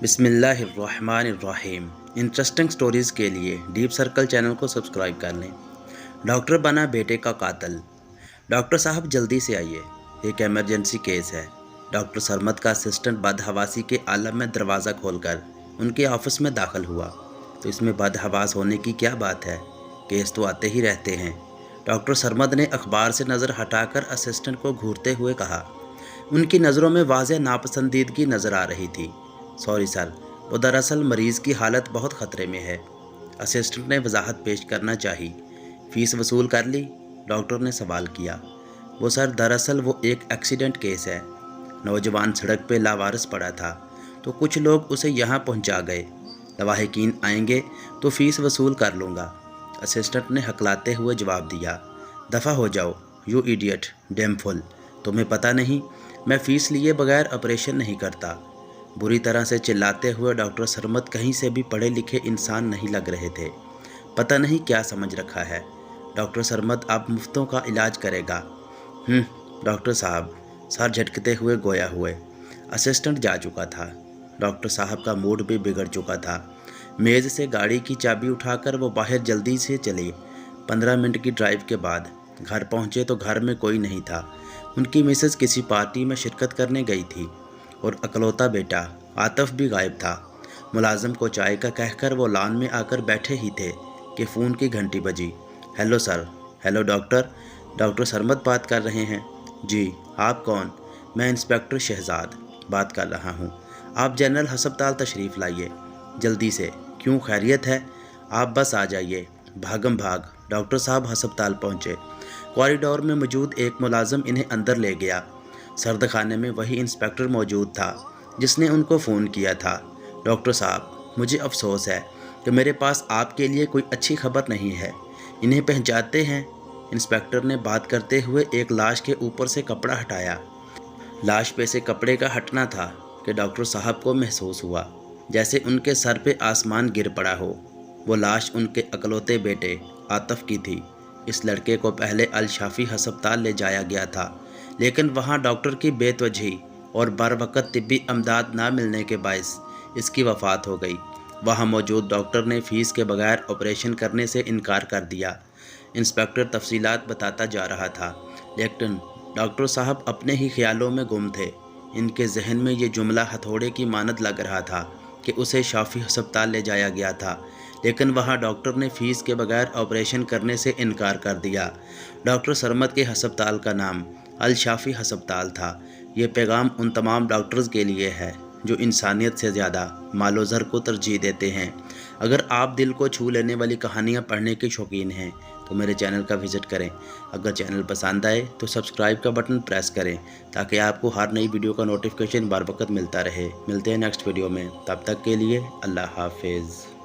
बिस्मिल्लाहिर्रहमानिर्रहीम। Interesting stories के लिए डीप सर्कल चैनल को सब्सक्राइब कर लें। डॉक्टर बना बेटे का कातिल। डॉक्टर साहब जल्दी से आइए, एक इमरजेंसी केस है। डॉक्टर सरमद का असिस्टेंट बदहवासी के आलम में दरवाज़ा खोलकर उनके ऑफिस में दाखिल हुआ। तो इसमें बदहवास होने की क्या बात है, केस तो आते ही रहते हैं। डॉक्टर सरमद ने अखबार से नज़र हटाकर असिस्टेंट को घूरते हुए कहा। उनकी नज़रों में वाज़ेह नापसंदीदगी नज़र आ रही थी। सॉरी सर, वो दरअसल मरीज़ की हालत बहुत ख़तरे में है। असिस्टेंट ने वजाहत पेश करना चाही। फ़ीस वसूल कर ली? डॉक्टर ने सवाल किया। वो सर, दरअसल वो एक एक्सीडेंट केस है। नौजवान सड़क पे लावारिस पड़ा था, तो कुछ लोग उसे यहाँ पहुँचा गए। लवाहिकीन आएंगे तो फ़ीस वसूल कर लूँगा। असिस्टेंट ने हकलाते हुए जवाब दिया। दफ़ा हो जाओ यू इडियट डेमफुल, तुम्हें पता नहीं मैं फ़ीस लिए बगैर ऑपरेशन नहीं करता। बुरी तरह से चिल्लाते हुए डॉक्टर सरमद कहीं से भी पढ़े लिखे इंसान नहीं लग रहे थे। पता नहीं क्या समझ रखा है। डॉक्टर सरमद अब मुफ्तों का इलाज करेगा। डॉक्टर साहब, सर झटकते हुए गोया हुए। असिस्टेंट जा चुका था। डॉक्टर साहब का मूड भी बिगड़ चुका था। मेज़ से गाड़ी की चाबी उठाकर वो बाहर जल्दी से चले। 15 मिनट की ड्राइव के बाद घर पहुँचे तो घर में कोई नहीं था। उनकी मिसेस किसी पार्टी में शिरकत करने गई थी और अकलौता बेटा आतिफ भी गायब था। मुलाजिम को चाय का कहकर वो लॉन में आकर बैठे ही थे कि फ़ोन की घंटी बजी। Hello sir. Hello doctor. Doctor Sarmad बात कर रहे हैं? जी। आप कौन? मैं इंस्पेक्टर शहजाद बात कर रहा हूँ। आप जनरल हस्पताल तशरीफ़ लाइए जल्दी से। क्यों, खैरियत है? आप बस आ जाइए। भागम भाग डॉक्टर साहब हस्पताल पहुँचे। कॉरिडोर में मौजूद एक मुलाजिम इन्हें अंदर ले गया। सर्द खाने में वही इंस्पेक्टर मौजूद था जिसने उनको फ़ोन किया था। डॉक्टर साहब, मुझे अफसोस है कि मेरे पास आपके लिए कोई अच्छी खबर नहीं है। इन्हें पहचानते हैं? इंस्पेक्टर ने बात करते हुए एक लाश के ऊपर से कपड़ा हटाया। लाश पे से कपड़े का हटना था कि डॉक्टर साहब को महसूस हुआ जैसे उनके सर पे आसमान गिर पड़ा हो। वो लाश उनके अकलौते बेटे आतिफ की थी। इस लड़के को पहले अल शाफी हस्पताल ले जाया गया था, लेकिन वहाँ डॉक्टर की बेतवजही और बरवक़्त तिब्बी अमदाद ना मिलने के बायस इसकी वफ़ात हो गई। वहाँ मौजूद डॉक्टर ने फ़ीस के बगैर ऑपरेशन करने से इनकार कर दिया। इंस्पेक्टर तफसीलात बताता जा रहा था, लेकिन डॉक्टर साहब अपने ही ख्यालों में गुम थे। इनके जहन में ये जुमला हथौड़े की मानद लग रहा था कि उसे शाफी हस्पताल ले जाया गया था, लेकिन वहाँ डॉक्टर ने फ़ीस के बगैर ऑपरेशन करने से इनकार कर दिया। डॉक्टर सरमद के हस्पताल का नाम अल शाफी हस्पताल था। ये पैगाम उन तमाम डॉक्टर्स के लिए है जो इंसानियत से ज़्यादा मालो ज़र को तरजीह देते हैं। अगर आप दिल को छू लेने वाली कहानियाँ पढ़ने के शौकीन हैं तो मेरे चैनल का विज़िट करें। अगर चैनल पसंद आए तो सब्सक्राइब का बटन प्रेस करें ताकि आपको हर नई वीडियो का नोटिफिकेशन बार वक्त मिलता रहे। मिलते हैं नेक्स्ट वीडियो में, तब तक के लिए अल्लाह हाफिज़।